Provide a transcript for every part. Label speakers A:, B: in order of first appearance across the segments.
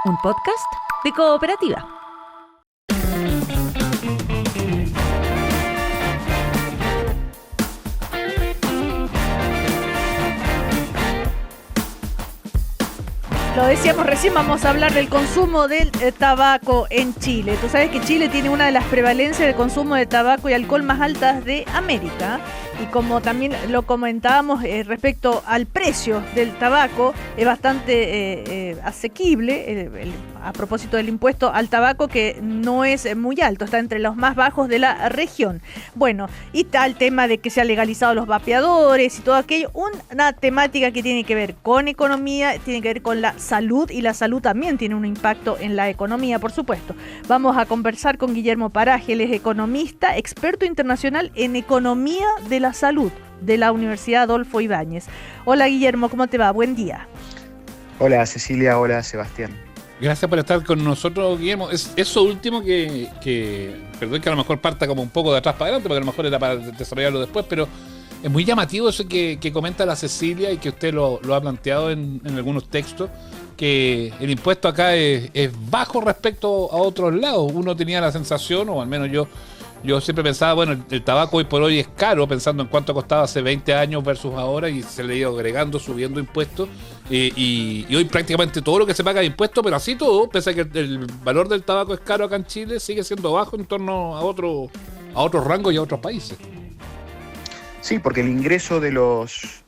A: un podcast de Cooperativa. Lo decíamos recién, vamos a hablar del consumo del tabaco en Chile. Tú sabes que Chile tiene una de las prevalencias de consumo de tabaco y alcohol más altas de América. Y como también lo comentábamos respecto al precio del tabaco, es bastante asequible, a propósito del impuesto al tabaco, que no es muy alto, está entre los más bajos de la región. Bueno, y está el tema de que se han legalizado los vapeadores y todo aquello, una temática que tiene que ver con economía, tiene que ver con la salud, y la salud también tiene un impacto en la economía, por supuesto. Vamos a conversar con Guillermo Paraje, él es economista, experto internacional en economía de la salud de la Universidad Adolfo Ibáñez. Hola Guillermo, ¿cómo te va? Buen día.
B: Hola Cecilia, hola Sebastián.
C: Gracias por estar con nosotros, Guillermo. Eso último que perdón que a lo mejor parta como un poco de atrás para adelante, porque a lo mejor era para desarrollarlo después, pero es muy llamativo eso que comenta la Cecilia y que usted lo ha planteado en algunos textos, que el impuesto acá es bajo respecto a otros lados. Uno tenía la sensación, o al menos yo siempre pensaba, bueno, el tabaco hoy por hoy es caro, pensando en cuánto costaba hace 20 años versus ahora, y se le ha ido agregando, subiendo impuestos, y hoy prácticamente todo lo que se paga de impuestos, pero así todo, pese a que el valor del tabaco es caro acá en Chile, sigue siendo bajo en torno a otros rangos y a otros países.
B: Sí, porque el ingreso de los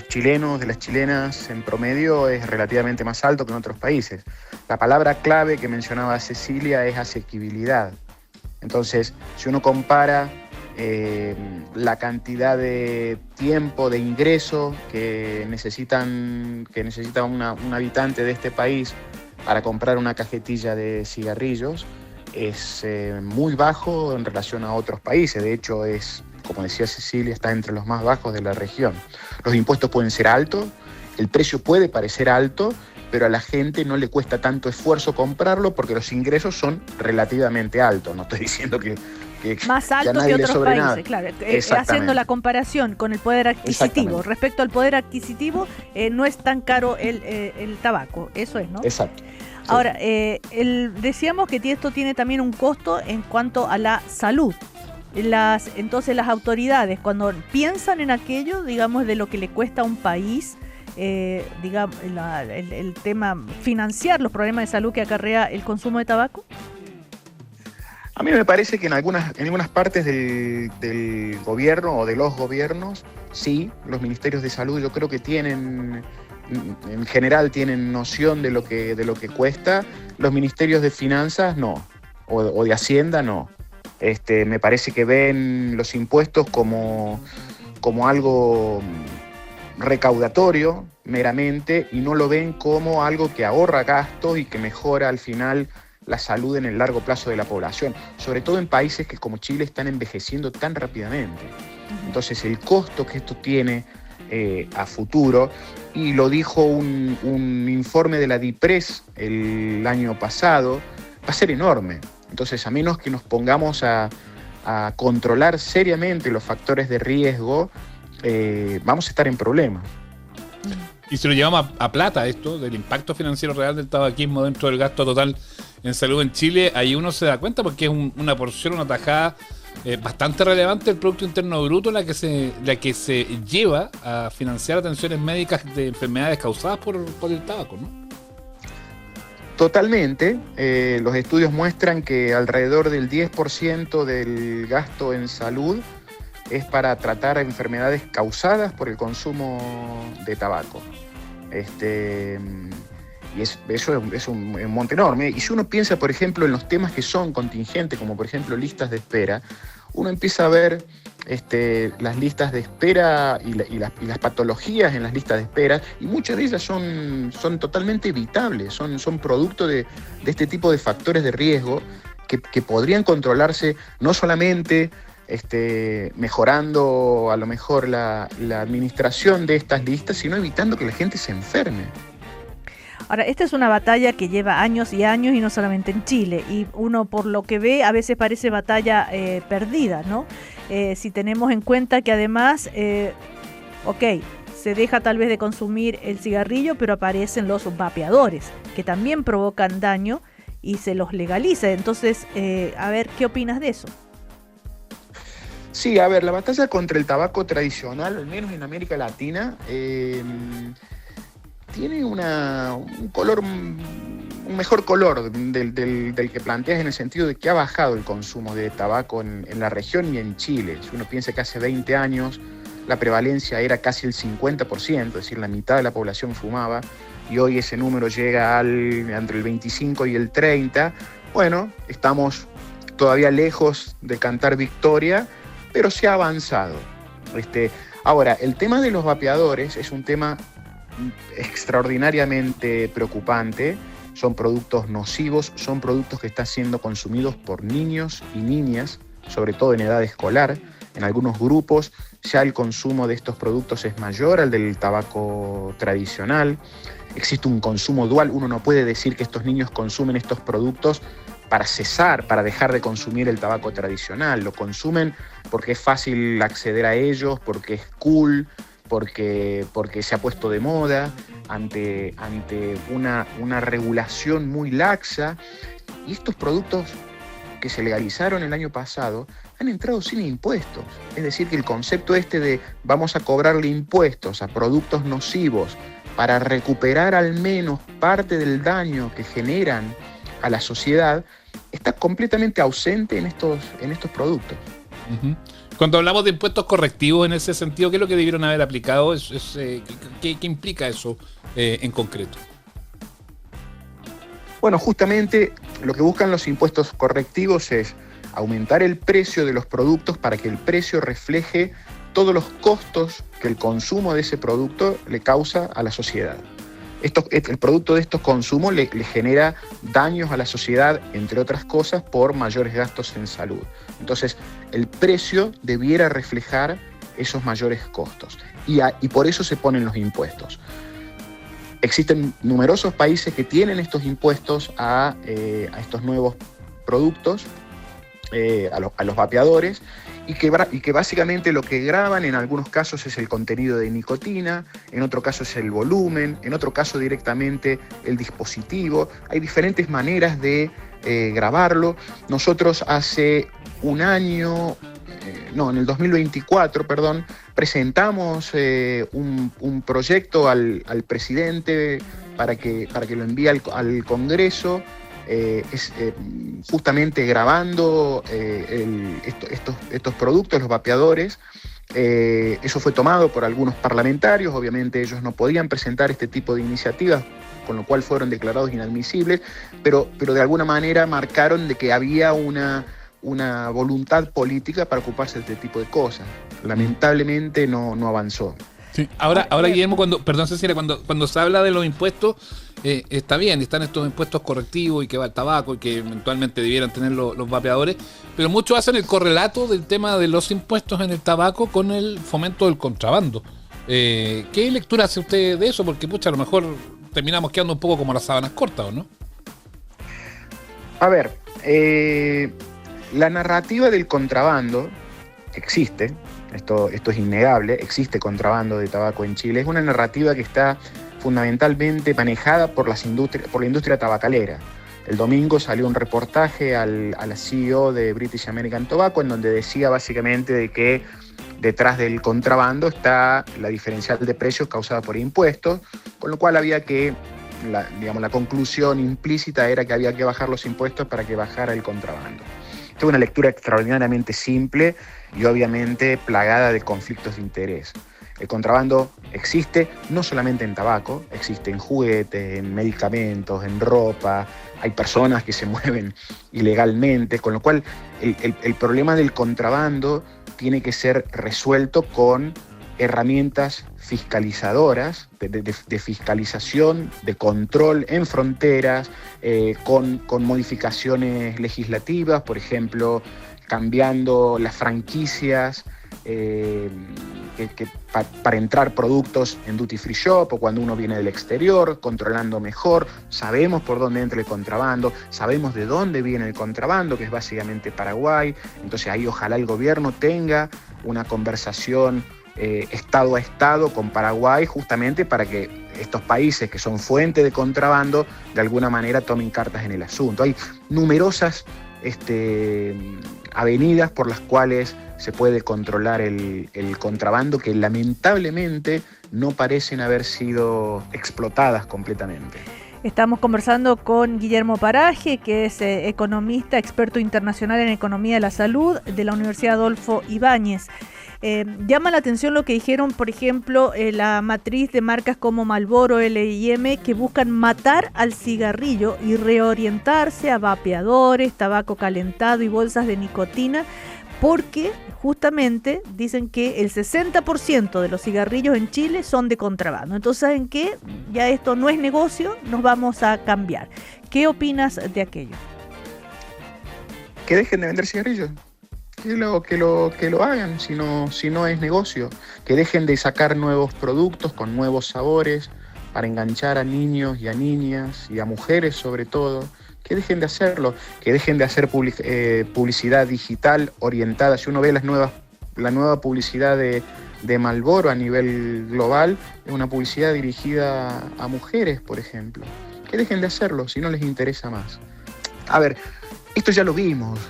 B: chilenos, de las chilenas en promedio es relativamente más alto que en otros países. La palabra clave que mencionaba Cecilia es asequibilidad. Entonces, si uno compara la cantidad de tiempo de ingreso que necesita un habitante de este país para comprar una cajetilla de cigarrillos, es muy bajo en relación a otros países. De hecho, como decía Cecilia, está entre los más bajos de la región. Los impuestos pueden ser altos, el precio puede parecer alto, pero a la gente no le cuesta tanto esfuerzo comprarlo porque los ingresos son relativamente altos. No estoy diciendo que
A: más altos que otros países, claro. Haciendo la comparación con el poder adquisitivo. Respecto al poder adquisitivo, no es tan caro el tabaco. Eso es, ¿no?
B: Exacto.
A: Ahora, decíamos que esto tiene también un costo en cuanto a la salud. Entonces las autoridades, cuando piensan en aquello, digamos, de lo que le cuesta a un país, digamos, el tema financiar los problemas de salud que acarrea el consumo de tabaco.
B: A mí me parece que en algunas partes del gobierno o de los gobiernos, sí, los ministerios de salud yo creo que en general tienen noción de lo que cuesta. Los ministerios de finanzas no, o de Hacienda no. Me parece que ven los impuestos como algo recaudatorio meramente, y no lo ven como algo que ahorra gastos y que mejora al final la salud en el largo plazo de la población, sobre todo en países que como Chile están envejeciendo tan rápidamente. Entonces el costo que esto tiene a futuro, y lo dijo un informe de la DIPRES el año pasado, va a ser enorme. Entonces, a menos que nos pongamos a controlar seriamente los factores de riesgo, vamos a estar en problemas.
C: Y si lo llevamos a plata, esto del impacto financiero real del tabaquismo dentro del gasto total en salud en Chile, ahí uno se da cuenta, porque es una porción, una tajada bastante relevante del Producto Interno Bruto la que se lleva a financiar atenciones médicas de enfermedades causadas por el tabaco, ¿no?
B: Totalmente. Los estudios muestran que alrededor del 10% del gasto en salud es para tratar enfermedades causadas por el consumo de tabaco. Y eso es un monte enorme. Y si uno piensa, por ejemplo, en los temas que son contingentes, como por ejemplo listas de espera, uno empieza a ver las listas de espera y las patologías en las listas de espera, y muchas de ellas son totalmente evitables, son producto de este tipo de factores de riesgo que podrían controlarse no solamente mejorando a lo mejor la administración de estas listas, sino evitando que la gente se enferme.
A: Ahora, esta es una batalla que lleva años y años, y no solamente en Chile, y uno por lo que ve a veces parece batalla perdida, ¿no? Si tenemos en cuenta que además, se deja tal vez de consumir el cigarrillo, pero aparecen los vapeadores, que también provocan daño y se los legaliza. Entonces, a ver, ¿qué opinas de eso?
B: Sí, a ver, la batalla contra el tabaco tradicional, al menos en América Latina, tiene un mejor color del que planteas, en el sentido de que ha bajado el consumo de tabaco en la región y en Chile. Si uno piensa que hace 20 años la prevalencia era casi el 50%, es decir, la mitad de la población fumaba, y hoy ese número llega entre el 25 y el 30%. Bueno, estamos todavía lejos de cantar victoria, pero se ha avanzado. Ahora, el tema de los vapeadores es un tema extraordinariamente preocupante. Son productos nocivos, son productos que están siendo consumidos por niños y niñas, sobre todo en edad escolar. En algunos grupos ya el consumo de estos productos es mayor al del tabaco tradicional. Existe un consumo dual. Uno no puede decir que estos niños consumen estos productos para dejar de consumir el tabaco tradicional. Lo consumen porque es fácil acceder a ellos, porque es cool, porque se ha puesto de moda ante una regulación muy laxa. Y estos productos que se legalizaron el año pasado han entrado sin impuestos. Es decir, que el concepto de vamos a cobrarle impuestos a productos nocivos para recuperar al menos parte del daño que generan a la sociedad está completamente ausente en estos productos.
C: Uh-huh. Cuando hablamos de impuestos correctivos en ese sentido, ¿qué es lo que debieron haber aplicado? ¿Qué implica eso en concreto?
B: Bueno, justamente lo que buscan los impuestos correctivos es aumentar el precio de los productos para que el precio refleje todos los costos que el consumo de ese producto le causa a la sociedad. El producto de estos consumos le genera daños a la sociedad, entre otras cosas, por mayores gastos en salud. Entonces, el precio debiera reflejar esos mayores costos. Y por eso se ponen los impuestos. Existen numerosos países que tienen estos impuestos a estos nuevos productos, a los vapeadores, y que básicamente lo que graban en algunos casos es el contenido de nicotina, en otro caso es el volumen, en otro caso directamente el dispositivo. Hay diferentes maneras de grabarlo. Nosotros hace un año, en el 2024, presentamos un proyecto al presidente para que lo envíe al Congreso. Justamente grabando estos productos, los vapeadores. Eso fue tomado por algunos parlamentarios. Obviamente ellos no podían presentar este tipo de iniciativas, con lo cual fueron declarados inadmisibles, pero de alguna manera marcaron de que había una voluntad política para ocuparse de este tipo de cosas. Lamentablemente no avanzó.
C: Sí. Ahora Guillermo, Cecilia, cuando se habla de los impuestos, está bien, están estos impuestos correctivos y que va el tabaco y que eventualmente debieran tener los vapeadores, pero muchos hacen el correlato del tema de los impuestos en el tabaco con el fomento del contrabando. ¿Qué lectura hace usted de eso? Porque, a lo mejor terminamos quedando un poco como las sábanas cortas, ¿o no?
B: A ver, la narrativa del contrabando existe. Esto es innegable, existe contrabando de tabaco en Chile. Es una narrativa que está fundamentalmente manejada por la industria tabacalera. El domingo salió un reportaje a la CEO de British American Tobacco, en donde decía básicamente de que detrás del contrabando está la diferencial de precios causada por impuestos, con lo cual había que, la conclusión implícita era que había que bajar los impuestos para que bajara el contrabando. Esta es una lectura extraordinariamente simple y obviamente plagada de conflictos de interés. El contrabando existe no solamente en tabaco, existe en juguetes, en medicamentos, en ropa. Hay personas que se mueven ilegalmente, con lo cual el problema del contrabando tiene que ser resuelto con herramientas fiscalizadoras, de fiscalización, de control en fronteras, con modificaciones legislativas, por ejemplo, cambiando las franquicias para entrar productos en duty free shop o cuando uno viene del exterior, controlando mejor. Sabemos por dónde entra el contrabando, sabemos de dónde viene el contrabando, que es básicamente Paraguay. Entonces ahí ojalá el gobierno tenga una conversación estado a estado con Paraguay, justamente para que estos países que son fuente de contrabando de alguna manera tomen cartas en el asunto. Hay numerosas avenidas por las cuales se puede controlar el contrabando, que lamentablemente no parecen haber sido explotadas completamente.
A: Estamos conversando con Guillermo Paraje, que es economista, experto internacional en economía de la salud de la Universidad Adolfo Ibáñez. Llama la atención lo que dijeron, por ejemplo, la matriz de marcas como Marlboro, L&M, que buscan matar al cigarrillo y reorientarse a vapeadores, tabaco calentado y bolsas de nicotina, porque justamente dicen que el 60% de los cigarrillos en Chile son de contrabando. Entonces, ¿saben qué? Ya esto no es negocio, nos vamos a cambiar. ¿Qué opinas de aquello?
B: Que dejen de vender cigarrillos. Que lo hagan si no es negocio, que dejen de sacar nuevos productos con nuevos sabores para enganchar a niños y a niñas y a mujeres sobre todo, que dejen de hacerlo, que dejen de hacer publicidad digital orientada. Si uno ve la nueva publicidad de Marlboro a nivel global, es una publicidad dirigida a mujeres, por ejemplo. Que dejen de hacerlo si no les interesa más. A ver, esto ya lo vimos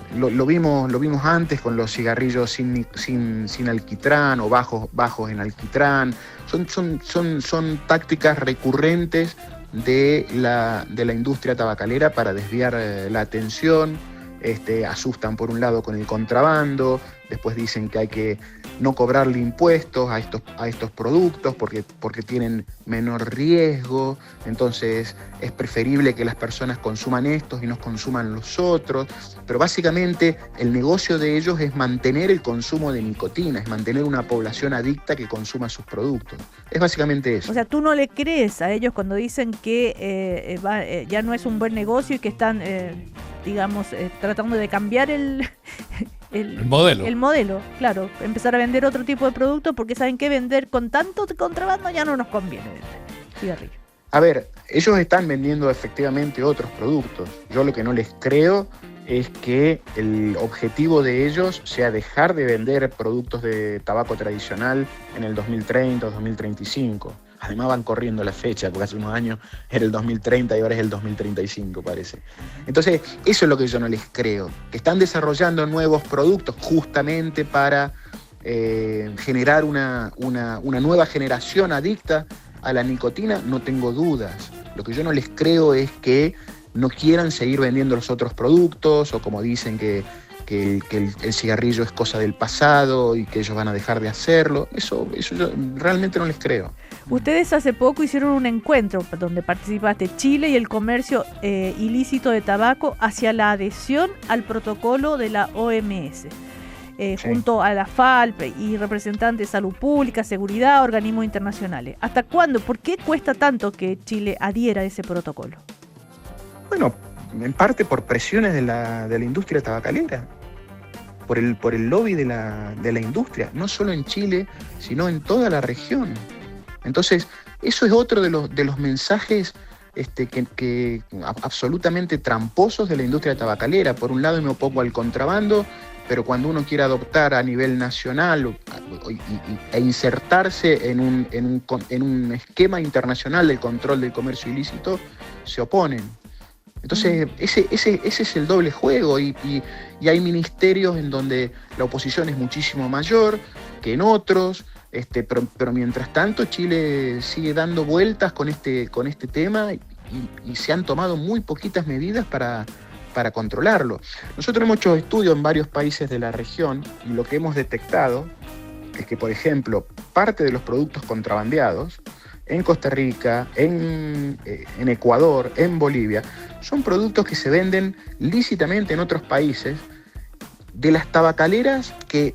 B: antes con los cigarrillos sin alquitrán o bajos en alquitrán. Son tácticas recurrentes de la industria tabacalera para desviar la atención. Asustan por un lado con el contrabando, después dicen que hay que no cobrarle impuestos a estos productos porque tienen menor riesgo, entonces es preferible que las personas consuman estos y no consuman los otros, pero básicamente el negocio de ellos es mantener el consumo de nicotina, es mantener una población adicta que consuma sus productos, es básicamente eso.
A: O sea, ¿tú no le crees a ellos cuando dicen que ya no es un buen negocio y que están, tratando de cambiar el modelo? El modelo, claro, empezar a vender otro tipo de producto porque saben que vender con tanto contrabando ya no nos conviene vender cigarrillos.
B: A ver, ellos están vendiendo efectivamente otros productos. Yo lo que no les creo es que el objetivo de ellos sea dejar de vender productos de tabaco tradicional en el 2030 o 2035. Además van corriendo la fecha, porque hace unos años era el 2030 y ahora es el 2035, parece. Entonces, eso es lo que yo no les creo. Que están desarrollando nuevos productos justamente para generar una nueva generación adicta a la nicotina, no tengo dudas. Lo que yo no les creo es que no quieran seguir vendiendo los otros productos, o como dicen que el cigarrillo es cosa del pasado y que ellos van a dejar de hacerlo. Eso yo realmente no les creo.
A: Ustedes hace poco hicieron un encuentro donde participaste Chile y el comercio ilícito de tabaco hacia la adhesión al protocolo de la OMS, sí, junto a la FALP y representantes de salud pública, seguridad, organismos internacionales. ¿Hasta cuándo? ¿Por qué cuesta tanto que Chile adhiera a ese protocolo?
B: Bueno, en parte por presiones de la industria tabacalera, por el lobby de la industria, no solo en Chile, sino en toda la región. Entonces, eso es otro de los mensajes que absolutamente tramposos de la industria tabacalera. Por un lado me opongo al contrabando, pero cuando uno quiere adoptar a nivel nacional e insertarse en un esquema internacional del control del comercio ilícito, se oponen. Entonces, ese es el doble juego y hay ministerios en donde la oposición es muchísimo mayor que en otros, pero mientras tanto Chile sigue dando vueltas con este tema y se han tomado muy poquitas medidas para controlarlo. Nosotros hemos hecho estudios en varios países de la región y lo que hemos detectado es que, por ejemplo, parte de los productos contrabandeados en Costa Rica, en Ecuador, en Bolivia, son productos que se venden lícitamente en otros países de las tabacaleras que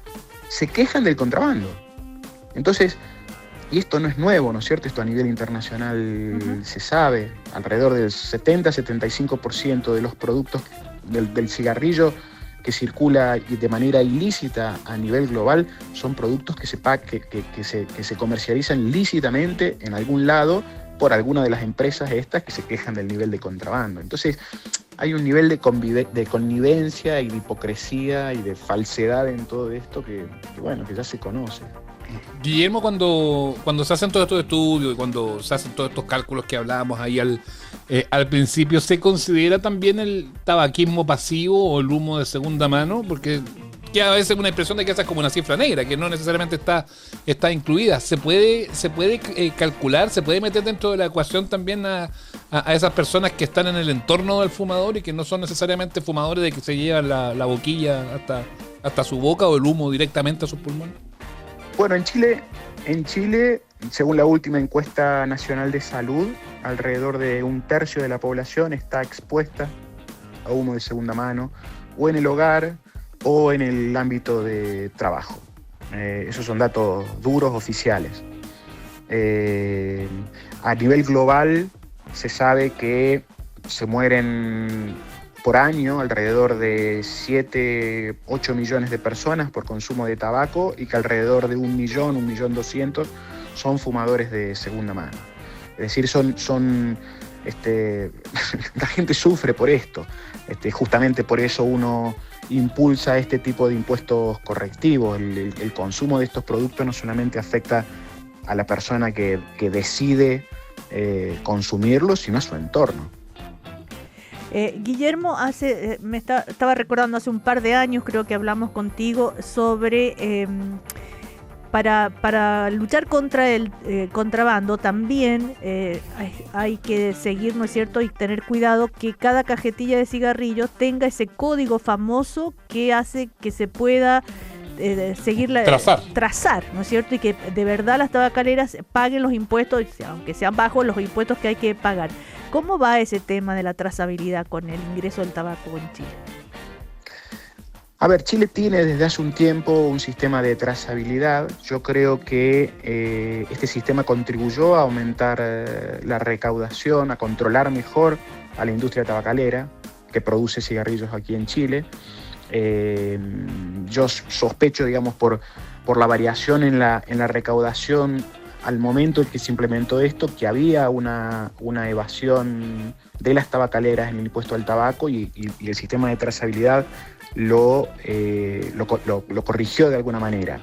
B: se quejan del contrabando. Entonces, y esto no es nuevo, ¿no es cierto? Esto a nivel internacional se sabe, alrededor del 70-75% de los productos del cigarrillo que circula de manera ilícita a nivel global son productos que se comercializan lícitamente en algún lado por alguna de las empresas estas que se quejan del nivel de contrabando. Entonces hay un nivel de connivencia y de hipocresía y de falsedad en todo esto que ya se conoce.
C: Guillermo, cuando se hacen todos estos estudios y cuando se hacen todos estos cálculos que hablábamos ahí al principio, ¿se considera también el tabaquismo pasivo o el humo de segunda mano? Porque que a veces una impresión de que esa es como una cifra negra, que no necesariamente está incluida. ¿Se puede calcular, se puede meter dentro de la ecuación también a esas personas que están en el entorno del fumador y que no son necesariamente fumadores, de que se llevan la boquilla hasta su boca o el humo directamente a sus pulmones?
B: Bueno, en Chile, según la última encuesta nacional de salud, alrededor de 1/3 de la población está expuesta a humo de segunda mano, o en el hogar o en el ámbito de trabajo. Esos son datos duros, oficiales. A nivel global se sabe que se mueren por año alrededor de 7-8 millones de personas por consumo de tabaco y que alrededor de 1.200.000 son fumadores de segunda mano. Es decir, la gente sufre por esto. Justamente por eso uno impulsa este tipo de impuestos correctivos. El consumo de estos productos no solamente afecta a la persona que decide consumirlos, sino a su entorno.
A: Guillermo, estaba recordando hace un par de años, creo que hablamos contigo sobre para luchar contra el contrabando también hay que seguir, ¿no es cierto?, y tener cuidado que cada cajetilla de cigarrillos tenga ese código famoso que hace que se pueda trazar, ¿no es cierto?, y que de verdad las tabacaleras paguen los impuestos, aunque sean bajos los impuestos que hay que pagar. ¿Cómo va ese tema de la trazabilidad con el ingreso del tabaco en Chile?
B: A ver, Chile tiene desde hace un tiempo un sistema de trazabilidad. Yo creo que este sistema contribuyó a aumentar la recaudación, a controlar mejor a la industria tabacalera que produce cigarrillos aquí en Chile. Yo sospecho, digamos, por la variación en la recaudación al momento en que se implementó esto, que había una evasión de las tabacaleras en el impuesto al tabaco y el sistema de trazabilidad lo corrigió de alguna manera.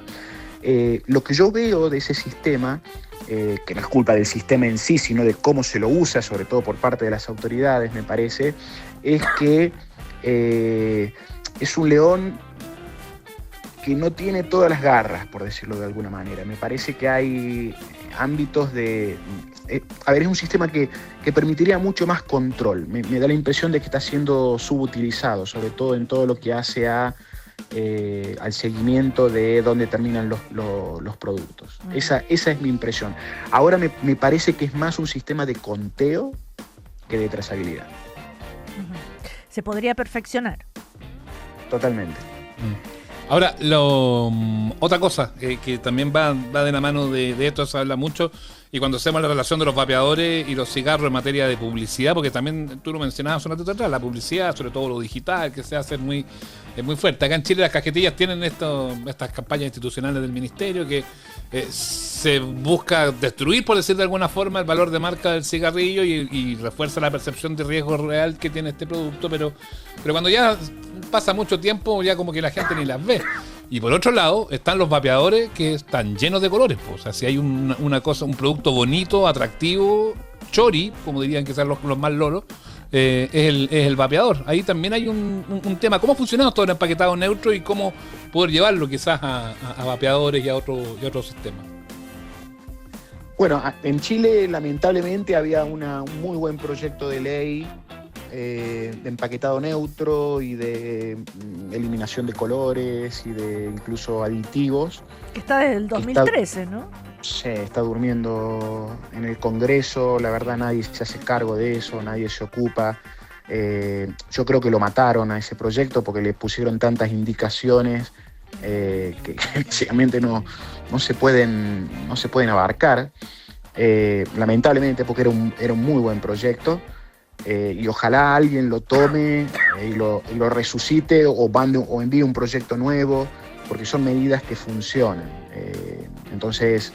B: Lo que yo veo de ese sistema, que no es culpa del sistema en sí, sino de cómo se lo usa, sobre todo por parte de las autoridades, me parece, es que es un león que no tiene todas las garras, por decirlo de alguna manera. Me parece que hay ámbitos de... es un sistema que permitiría mucho más control. Me da la impresión de que está siendo subutilizado, sobre todo en todo lo que hace al seguimiento de dónde terminan los productos. Esa es mi impresión. Ahora me parece que es más un sistema de conteo que de trazabilidad.
A: Se podría perfeccionar.
B: Totalmente.
C: Ahora, otra cosa que también va de la mano de esto, se habla mucho, y cuando hacemos la relación de los vapeadores y los cigarros en materia de publicidad, porque también tú lo mencionabas un ratito atrás, la publicidad, sobre todo lo digital, que se hace es muy fuerte. Acá en Chile las cajetillas tienen estas campañas institucionales del ministerio que se busca destruir, por decir de alguna forma, el valor de marca del cigarrillo y refuerza la percepción de riesgo real que tiene este producto, pero cuando ya pasa mucho tiempo ya como que la gente ni las ve. Y por otro lado están los vapeadores que están llenos de colores, pues. O sea, si hay una cosa, un producto bonito, atractivo, chori, como dirían que sean los más lolos, es el vapeador. Ahí también hay un tema. ¿Cómo funciona todo el empaquetado neutro y cómo poder llevarlo quizás a vapeadores y a otros sistemas?
B: Bueno, en Chile lamentablemente había un muy buen proyecto de ley de empaquetado neutro y de eliminación de colores y de incluso aditivos. Que
A: está desde el 2013, ¿no?
B: Sí, está durmiendo en el Congreso, la verdad nadie se hace cargo de eso, nadie se ocupa. Yo creo que lo mataron a ese proyecto porque le pusieron tantas indicaciones que básicamente no se pueden abarcar. Lamentablemente, porque era un muy buen proyecto. Y ojalá alguien lo tome y lo resucite o envíe un proyecto nuevo, porque son medidas que funcionan. Entonces,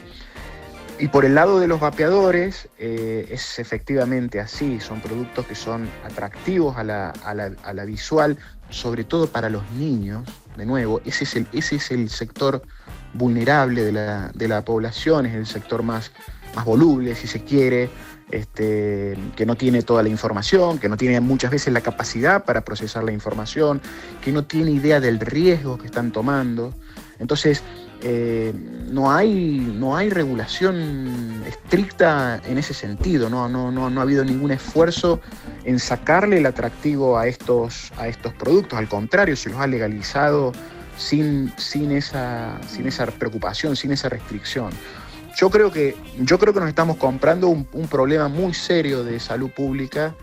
B: y por el lado de los vapeadores, es efectivamente así, son productos que son atractivos a la visual, sobre todo para los niños. de nuevo, ese es el sector vulnerable de la población, es el sector más voluble, si se quiere, que no tiene toda la información, que no tiene muchas veces la capacidad para procesar la información, que no tiene idea del riesgo que están tomando. Entonces, no hay regulación estricta en ese sentido, no ha habido ningún esfuerzo en sacarle el atractivo a estos productos, al contrario, se los ha legalizado sin esa preocupación, sin esa restricción. Yo creo que nos estamos comprando un problema muy serio de salud pública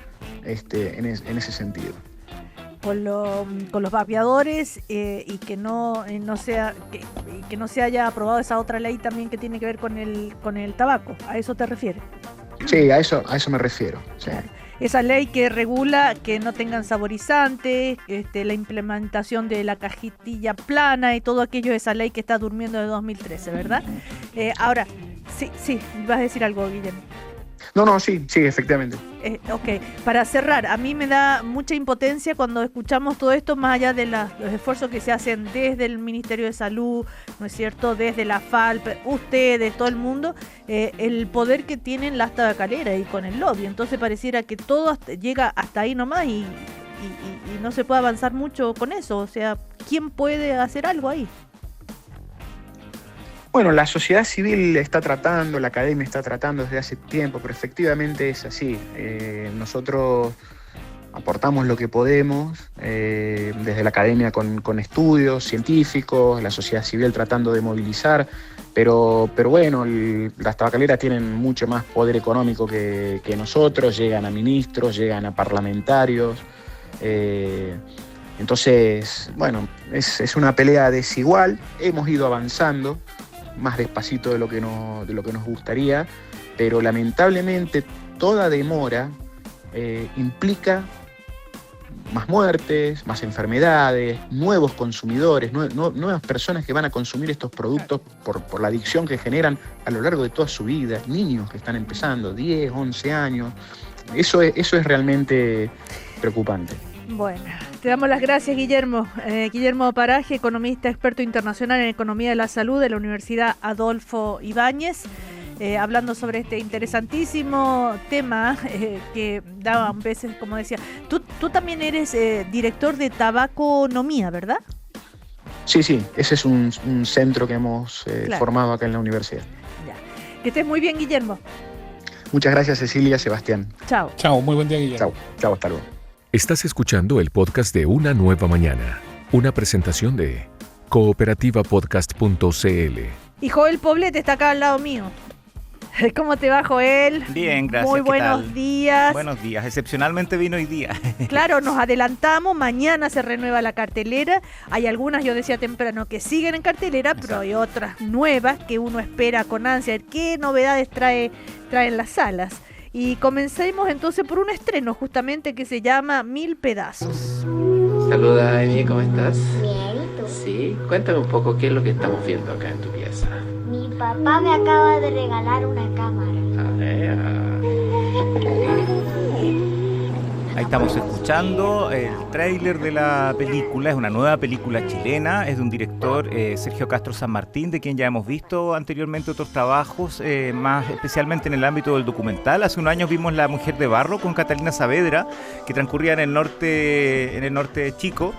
B: en ese sentido.
A: Con los vapeadores y que no se haya aprobado esa otra ley también que tiene que ver con el tabaco. ¿A eso te refieres?
B: Sí, a eso me refiero. Sí.
A: Claro. Esa ley que regula que no tengan saborizantes, la implementación de la cajetilla plana y todo aquello, esa ley que está durmiendo de 2013, ¿verdad? Ahora, sí, vas a decir algo, Guillermo.
B: No, sí, efectivamente.
A: Ok, para cerrar, a mí me da mucha impotencia cuando escuchamos todo esto, más allá de los esfuerzos que se hacen desde el Ministerio de Salud, ¿no es cierto?, desde la FALP, ustedes, todo el mundo, el poder que tienen las tabacaleras y con el lobby. Entonces pareciera que todo llega hasta ahí nomás y no se puede avanzar mucho con eso. O sea, ¿quién puede hacer algo ahí?
B: Bueno, la sociedad civil está tratando, la academia está tratando desde hace tiempo, pero efectivamente es así. Nosotros aportamos lo que podemos, desde la academia con estudios científicos, la sociedad civil tratando de movilizar, pero bueno, las tabacaleras tienen mucho más poder económico que nosotros, llegan a ministros, llegan a parlamentarios. Entonces, bueno, es una pelea desigual, hemos ido avanzando más despacito de lo que nos gustaría, pero lamentablemente toda demora implica más muertes, más enfermedades, nuevos consumidores, nuevas personas que van a consumir estos productos por la adicción que generan a lo largo de toda su vida, niños que están empezando, 10, 11 años. Eso es realmente preocupante.
A: Bueno, te damos las gracias, Guillermo. Guillermo Paraje, economista experto internacional en economía de la salud de la Universidad Adolfo Ibáñez, hablando sobre este interesantísimo tema que da a veces, como decía, tú también eres director de tabaconomía, ¿verdad?
B: Sí, ese es un centro que hemos formado acá en la universidad.
A: Ya. Que estés muy bien, Guillermo.
B: Muchas gracias, Cecilia, Sebastián.
A: Chao.
C: Chao, muy buen día, Guillermo.
B: Chao, hasta luego.
D: Estás escuchando el podcast de Una Nueva Mañana, una presentación de cooperativapodcast.cl.
A: Y Joel Poblete está acá al lado mío. ¿Cómo te va, Joel?
E: Bien, gracias.
A: Muy buenos días.
E: Buenos días. Excepcionalmente vino hoy día.
A: Claro, nos adelantamos. Mañana se renueva la cartelera. Hay algunas, yo decía temprano, que siguen en cartelera, pero hay otras nuevas que uno espera con ansia. ¿Qué novedades traen las salas? Y comencemos entonces por un estreno justamente que se llama 1000 pedazos.
F: Saluda, Emi, ¿cómo estás?
G: Bien, ¿y tú?
F: Sí, cuéntame un poco qué es lo que estamos viendo acá en tu pieza.
G: Mi papá me acaba de regalar una cámara.
F: A ver.
E: Ahí estamos escuchando el tráiler de la película. Es una nueva película chilena. Es de un director, Sergio Castro San Martín, de quien ya hemos visto anteriormente otros trabajos, más especialmente en el ámbito del documental. Hace unos años vimos La Mujer de Barro con Catalina Saavedra, que transcurría en el norte de Chico.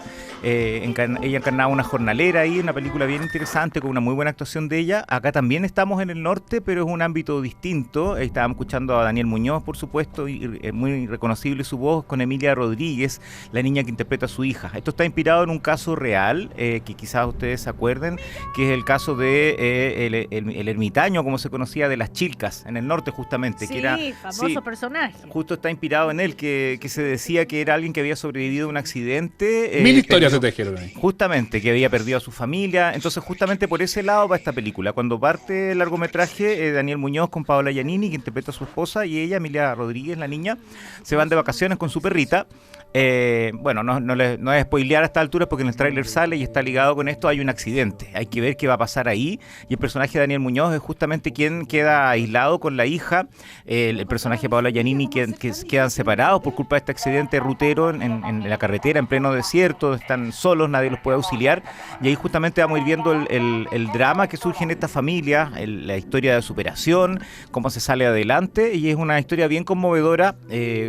E: Ella encarnaba una jornalera ahí, una película bien interesante con una muy buena actuación de ella. Acá también estamos en el norte, pero es un ámbito distinto. Estábamos escuchando a Daniel Muñoz, por supuesto, y muy reconocible su voz, con Emilia Rodríguez, la niña que interpreta a su hija. Esto está inspirado en un caso real, que quizás ustedes se acuerden, que es el caso de el ermitaño, como se conocía, de las Chilcas, en el norte justamente.
A: Sí,
E: que era,
A: famoso personaje.
E: Justo está inspirado en él, que se decía que era alguien que había sobrevivido a un accidente.
C: Mil historias se tejieron ahí.
E: Justamente, que había perdido a su familia. Entonces, justamente por ese lado va esta película. Cuando parte el largometraje, Daniel Muñoz con Paola Giannini, que interpreta a su esposa, y ella, Emilia Rodríguez, la niña, se van de vacaciones con su perrita. Bueno, no es spoilear a esta altura porque en el tráiler sale y está ligado con esto. Hay un accidente, hay que ver qué va a pasar ahí, y el personaje de Daniel Muñoz es justamente quien queda aislado con la hija. El personaje de Paola Giannini que quedan separados por culpa de este accidente rutero en la carretera en pleno desierto. Están están solos, nadie los puede auxiliar, y ahí justamente vamos a ir viendo el drama que surge en esta familia, la historia de superación, cómo se sale adelante, y es una historia bien conmovedora.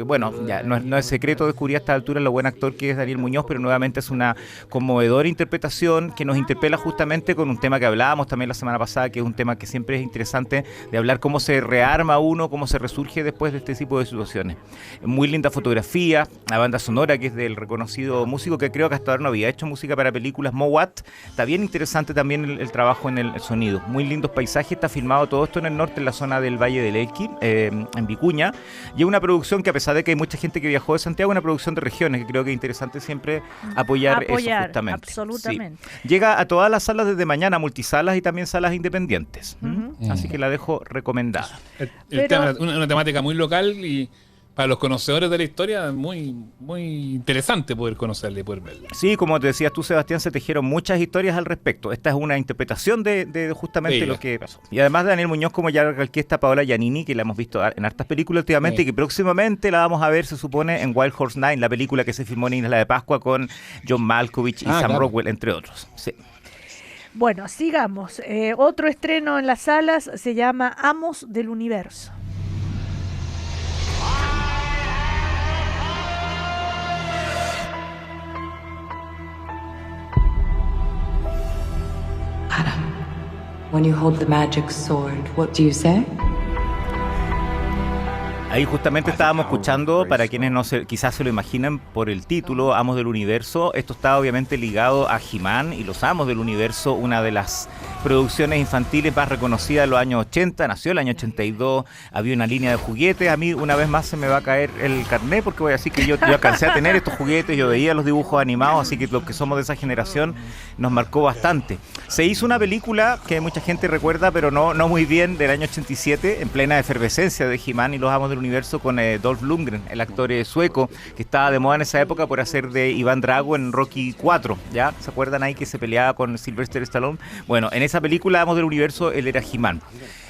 E: Bueno, ya no es secreto descubrir a esta altura lo buen actor que es Daniel Muñoz, pero nuevamente es una conmovedora interpretación que nos interpela justamente con un tema que hablábamos también la semana pasada, que es un tema que siempre es interesante de hablar, cómo se rearma uno, cómo se resurge después de este tipo de situaciones. Muy linda fotografía, la banda sonora que es del reconocido músico que creo que hasta ahora no había hecho música para películas, Mowat. Está bien interesante también el trabajo en el sonido. Muy lindos paisajes, está filmado todo esto en el norte, en la zona del Valle del Elqui, en Vicuña, y es una producción que, a pesar de que hay mucha gente que viajó de Santiago, es una producción de regiones, que creo que es interesante siempre apoyar eso justamente.
A: Absolutamente.
E: Sí. Llega a todas las salas desde mañana, multisalas y también salas independientes. Así que la dejo recomendada.
C: Una temática muy local y para los conocedores de la historia muy, muy interesante poder conocerla y poder verla.
E: Sí, como te decías tú, Sebastián, se tejieron muchas historias al respecto. Esta es una interpretación de justamente lo que pasó. Y además de Daniel Muñoz, como ya recalqué, está Paola Giannini, que la hemos visto en hartas películas últimamente y que próximamente la vamos a ver, se supone, en Wild Horse 9, la película que se filmó en Isla de Pascua con John Malkovich y Sam Rockwell, entre otros. Sí.
A: Bueno, sigamos. Otro estreno en las salas se llama Amos del Universo.
H: Adam, when you hold the magic sword, what do you say?
E: Ahí justamente estábamos escuchando, para quienes quizás se lo imaginan por el título, Amos del Universo. Esto está obviamente ligado a He-Man y los Amos del Universo, una de las producciones infantiles más reconocidas de los años 80, nació el año 82, había una línea de juguetes. A mí una vez más se me va a caer el carnet porque voy a decir que yo alcancé a tener estos juguetes, yo veía los dibujos animados, así que los que somos de esa generación nos marcó bastante. Se hizo una película que mucha gente recuerda, pero no muy bien, del año 87, en plena efervescencia de He-Man y los Amos del Universo, con Dolph Lundgren, el actor sueco que estaba de moda en esa época por hacer de Iván Drago en Rocky 4, ¿ya? ¿Se acuerdan ahí que se peleaba con Sylvester Stallone? Bueno, en esa película Amos del Universo él era He-Man.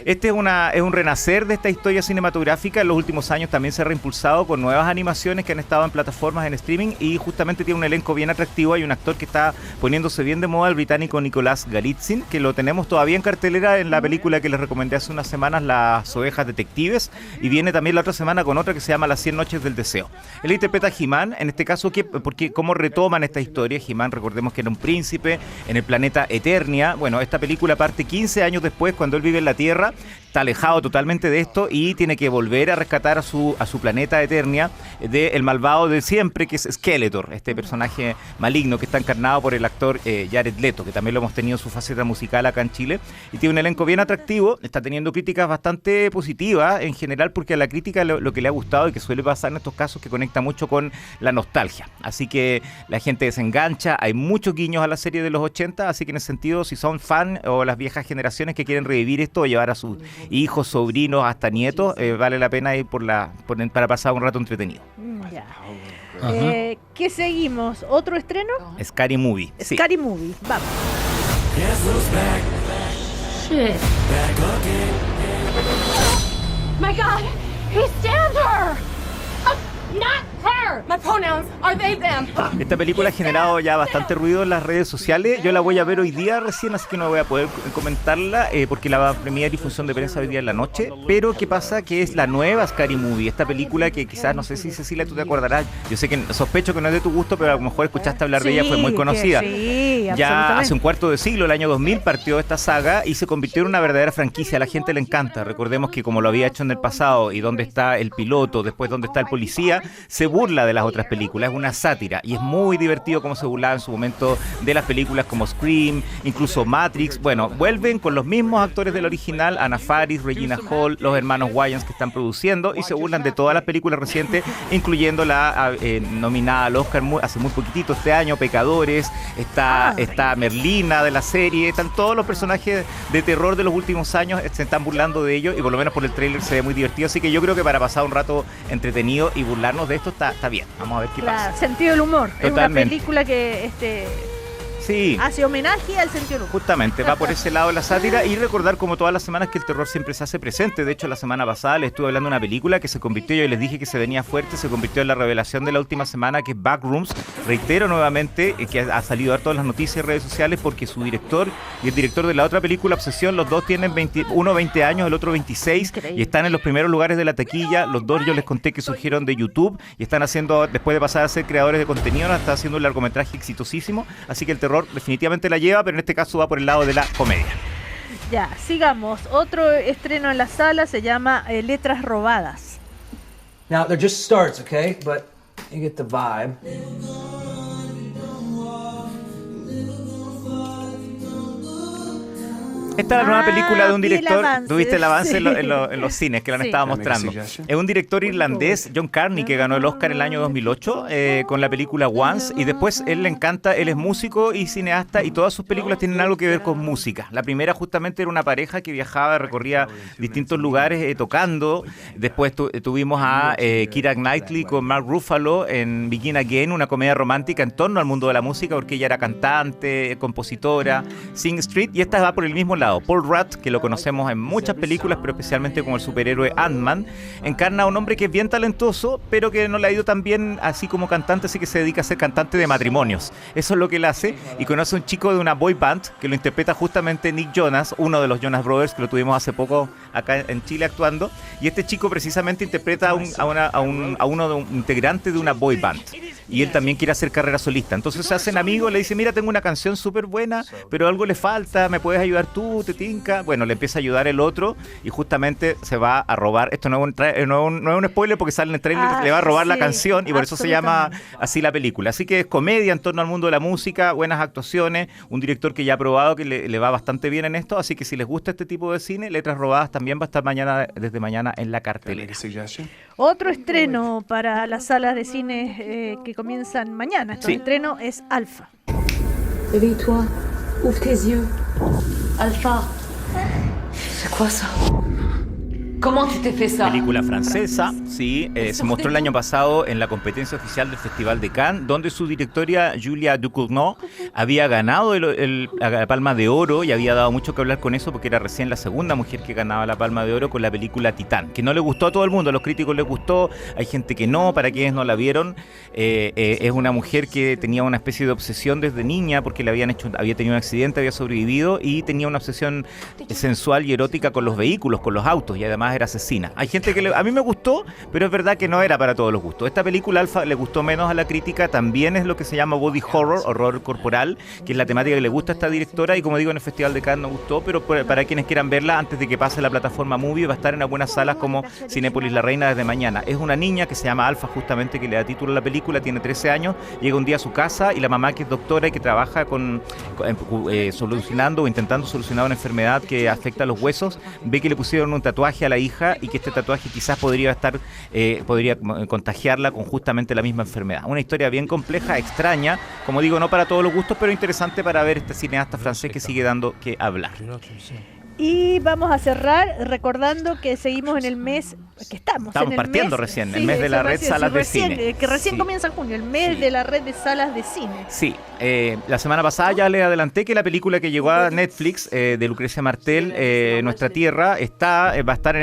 E: Este es un renacer de esta historia cinematográfica. En los últimos años también se ha reimpulsado con nuevas animaciones que han estado en plataformas en streaming y justamente tiene un elenco bien atractivo. Hay un actor que está poniéndose bien de moda, el británico Nicolás Galitzin, que lo tenemos todavía en cartelera en la película que les recomendé hace unas semanas, Las Ovejas Detectives, y viene también la otra semana con otra que se llama Las 100 Noches del Deseo. Él interpreta a He-Man, en este caso, porque cómo retoman esta historia. He-Man, recordemos que era un príncipe en el planeta Eternia. Bueno, esta película parte 15 años después, cuando él vive en la Tierra, está alejado totalmente de esto y tiene que volver a rescatar a su planeta Eternia del malvado de siempre, que es Skeletor, este personaje maligno que está encarnado por el actor Jared Leto, que también lo hemos tenido en su faceta musical acá en Chile, y tiene un elenco bien atractivo. Está teniendo críticas bastante positivas en general, porque a la crítica lo que le ha gustado y que suele pasar en estos casos, que conecta mucho con la nostalgia, así que la gente se engancha. Hay muchos guiños a la serie de los 80, así que en ese sentido, si son fan o las viejas generaciones que quieren revivir esto o llevar a sus hijos, sobrinos, hasta nietos, vale la pena ir para pasar un rato entretenido.
A: Ya. ¿Qué seguimos? ¿Otro estreno?
E: Scary Movie.
A: Scary Movie, vamos.
H: Shit. My God, he stabbed her! Not her! My pronouns are they, them.
E: Esta película ha generado ya bastante ruido en las redes sociales. Yo la voy a ver hoy día recién, así que no voy a poder comentarla porque la va a premiar y función de prensa hoy día en la noche. Pero ¿qué pasa? Que es la nueva Scary Movie, esta película que quizás, no sé si Cecilia tú te acordarás, yo sé que sospecho que no es de tu gusto, pero a lo mejor escuchaste hablar de ella, fue muy conocida.
A: Sí,
E: ya hace un cuarto de siglo, el año 2000, partió esta saga y se convirtió en una verdadera franquicia. A la gente le encanta. Recordemos que como lo había hecho en el pasado, y dónde está el piloto, después dónde está el policía, se burla de las otras películas, es una sátira y es muy divertido como se burlaba en su momento de las películas como Scream, incluso Matrix. Bueno, vuelven con los mismos actores del original, Anna Faris, Regina Hall, los hermanos Wayans que están produciendo, y se burlan de todas las películas recientes, incluyendo la nominada al Oscar hace muy poquitito este año, Pecadores, está Merlina de la serie, están todos los personajes de terror de los últimos años, se están burlando de ellos, y por lo menos por el tráiler se ve muy divertido, así que yo creo que para pasar un rato entretenido y burlarnos de esto está bien. Vamos a ver qué pasa.
A: Sentido del humor.
E: Totalmente.
A: Es una película que
E: Sí.
A: Hace homenaje al sentido del humor.
E: Justamente, va por ese lado la sátira y recordar como todas las semanas que el terror siempre se hace presente. De hecho, la semana pasada les estuve hablando de una película que se convirtió, yo les dije que se venía fuerte, se convirtió en la revelación de la última semana, que es Backrooms. Reitero nuevamente que ha salido a todas las noticias y redes sociales porque su director y el director de la otra película, Obsesión, los dos tienen 20 años, el otro 26,
A: Increíble.
E: y están en los primeros lugares de la taquilla. Los dos yo les conté que surgieron de YouTube y están haciendo, después de pasar a ser creadores de contenido, están haciendo un largometraje exitosísimo. Así que el terror definitivamente la lleva, pero en este caso va por el lado de la comedia.
A: Ya, sigamos. Otro estreno en la sala se llama Letras Robadas.
I: Now, they're just starts, okay? But you get the vibe.
E: Esta es la nueva película de un
A: vi el
E: director.
A: avance,
E: Tuviste el avance
A: sí.
E: en los cines que lo han
A: Sí.
E: estado mostrando. Es un director irlandés, John Carney, que ganó el Oscar en el año 2008 con la película Once. Y después él le encanta, él es músico y cineasta y todas sus películas tienen algo que ver con música. La primera justamente era una pareja que viajaba, recorría distintos lugares tocando. Después tuvimos a Keira Knightley con Mark Ruffalo en Begin Again, una comedia romántica en torno al mundo de la música porque ella era cantante, compositora, Sing Street. Y esta va por el mismo lado. Paul Rudd, que lo conocemos en muchas películas, pero especialmente como el superhéroe Ant-Man, encarna a un hombre que es bien talentoso, pero que no le ha ido tan bien así como cantante, así que se dedica a ser cantante de matrimonios. Eso es lo que él hace, y conoce a un chico de una boy band que lo interpreta justamente Nick Jonas, uno de los Jonas Brothers, que lo tuvimos hace poco acá en Chile actuando, y este chico precisamente interpreta a uno de un integrante de una boy band. Y él también quiere hacer carrera solista. Entonces se hacen amigos, le dice, mira, tengo una canción súper buena, pero algo le falta, ¿me puedes ayudar tú? ¿Te tinca? Bueno, le empieza a ayudar el otro y justamente se va a robar. Esto no es un spoiler porque sale en el trailer, le va a robar la canción y por eso se llama así la película. Así que es comedia en torno al mundo de la música, buenas actuaciones, un director que ya ha probado que le va bastante bien en esto. Así que si les gusta este tipo de cine, Letras Robadas también va a estar desde mañana en la cartelera.
A: Otro estreno para las salas de cine que comienzan mañana. Este estreno es Alpha.
H: Éveille-toi, ouvre tes yeux. Alpha, c'est quoi ça? ¿Cómo tu te fait ça?
E: Película francesa, sí, se mostró el año pasado en la competencia oficial del Festival de Cannes, donde su directora Julia Ducournau había ganado la Palma de Oro y había dado mucho que hablar con eso porque era recién la segunda mujer que ganaba la Palma de Oro con la película Titán, que no le gustó a todo el mundo, a los críticos les gustó, hay gente que no, para quienes no la vieron, es una mujer que tenía una especie de obsesión desde niña porque había tenido un accidente, había sobrevivido y tenía una obsesión sensual y erótica con los vehículos, con los autos, y además era asesina. Hay gente que a mí me gustó, pero es verdad que no era para todos los gustos. Esta película Alpha le gustó menos a la crítica, también es lo que se llama body horror, horror corporal, que es la temática que le gusta a esta directora y como digo en el Festival de Cannes no gustó, pero para quienes quieran verla antes de que pase la plataforma Movie va a estar en algunas salas como Cinépolis La Reina desde mañana. Es una niña que se llama Alpha justamente, que le da título a la película, tiene 13 años, llega un día a su casa y la mamá, que es doctora y que trabaja solucionando o intentando solucionar una enfermedad que afecta a los huesos, ve que le pusieron un tatuaje a la hija y que este tatuaje quizás podría contagiarla con justamente la misma enfermedad. Una historia bien compleja, extraña, como digo, no para todos los gustos, pero interesante para ver este cineasta francés que sigue dando que hablar.
A: Y vamos a cerrar recordando que seguimos en el mes que estamos en el
E: partiendo
A: mes,
E: recién, el mes de la red Salas de Cine.
A: Que recién comienza junio, el mes de la red de salas de cine.
E: Sí, la semana pasada ya le adelanté que la película que llegó a Netflix de Lucrecia Martel, Nuestra Tierra, va a estar en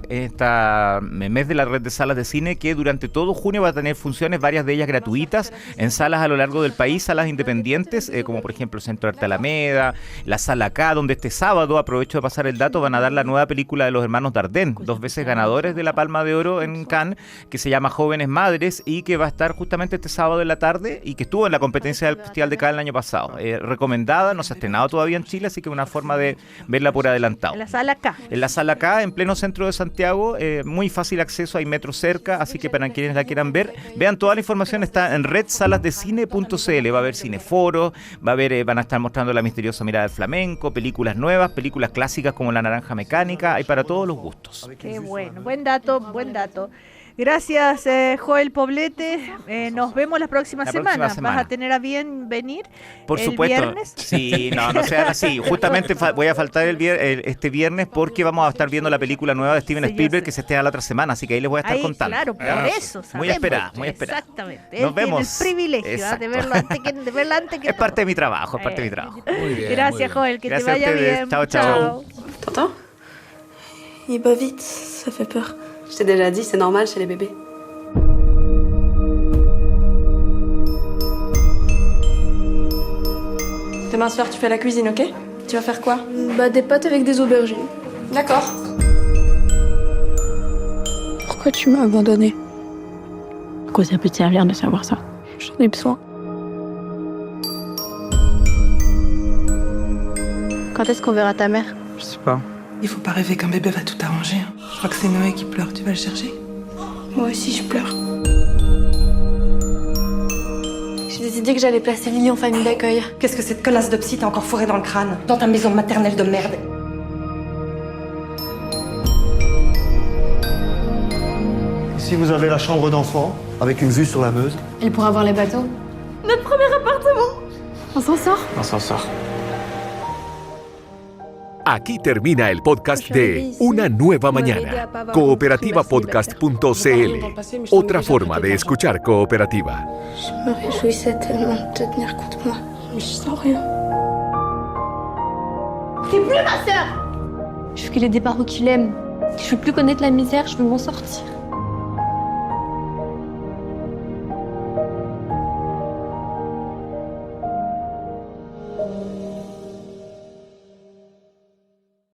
E: esta mes de la red de salas de cine que durante todo junio va a tener funciones, varias de ellas gratuitas, en salas a lo largo del país, salas independientes, como por ejemplo el Centro de Arte Alameda, la Sala K, donde este sábado, aprovecho de pasar el dato, van a dar la nueva película de los hermanos Dardenne, 2 veces ganadores de la Palma de Oro en Cannes, que se llama Jóvenes Madres y que va a estar justamente este sábado en la tarde y que estuvo en la competencia del Festival de Cannes el año pasado. Recomendada, no se ha estrenado todavía en Chile, así que una forma de verla por adelantado.
A: En la Sala K.
E: En la Sala K, en pleno centro de Santiago, muy fácil acceso, hay metro cerca, así que para quienes la quieran ver, vean toda la información, está en redsalasdecine.cl, va a haber cineforos, van a estar mostrando La misteriosa mirada del flamenco, películas nuevas, películas clásicas como La naranja mecánica, hay para todos los gustos.
A: Qué bueno, buen dato, buen dato. Gracias, Joel Poblete. Nos vemos la próxima semana.
E: semana.
A: ¿Vas a tener a bien venir
E: Por
A: el
E: supuesto.
A: viernes?
E: Sí, no sea así. Justamente voy a faltar este viernes porque vamos a estar viendo la película nueva de Steven
A: Sí, ya
E: Spielberg
A: sé.
E: que se estrena la otra semana, así que ahí les voy a estar
A: Ahí,
E: contando.
A: claro, por eso.
E: Muy
A: sabemos.
E: esperada, muy esperada.
A: Exactamente.
E: Nos
A: Él tiene
E: vemos.
A: el privilegio de
E: Exacto.
A: verlo antes que
E: Es parte de mi trabajo, es parte de mi trabajo.
C: Muy bien.
A: Gracias,
C: muy bien.
A: Joel. Que
E: Gracias
A: te
E: a
A: vaya
E: ustedes.
A: bien.
E: Chao, chao.
J: T'entends? Il bat vite, ça fait peur. Je t'ai déjà dit, c'est normal chez les bébés. Demain soir, tu fais la cuisine, ok? Tu vas faire quoi?
G: Bah des pâtes avec des aubergines.
J: D'accord.
G: Pourquoi tu m'as abandonnée?
H: À quoi ça peut te servir de savoir ça?
G: J'en ai besoin. Quand est-ce qu'on verra ta mère?
I: Je sais pas.
J: Il faut pas rêver qu'un bébé va tout arranger. Je crois que c'est Noé qui pleure. Tu vas le chercher?
G: Moi aussi je pleure. J'ai décidé que j'allais placer Lily en famille d'accueil.
J: Qu'est-ce que cette connasse de psy t'a encore fourré dans le crâne? Dans ta maison maternelle de merde.
K: Ici, vous avez la chambre d'enfant, avec une vue sur la Meuse.
H: Elle pourra voir les bateaux.
G: Notre premier appartement.
H: On s'en sort?
I: On s'en sort.
D: Aquí termina el podcast de Una Nueva Mañana. Cooperativapodcast.cl. Otra forma de escuchar Cooperativa.
G: Je me réjouissais tellement de te tenir contre moi. Mais je sens rien. T'es plus ma sœur!
H: Je veux qu'il ait des parents qu'il aime. Je veux plus connaître la misère, je veux m'en sortir.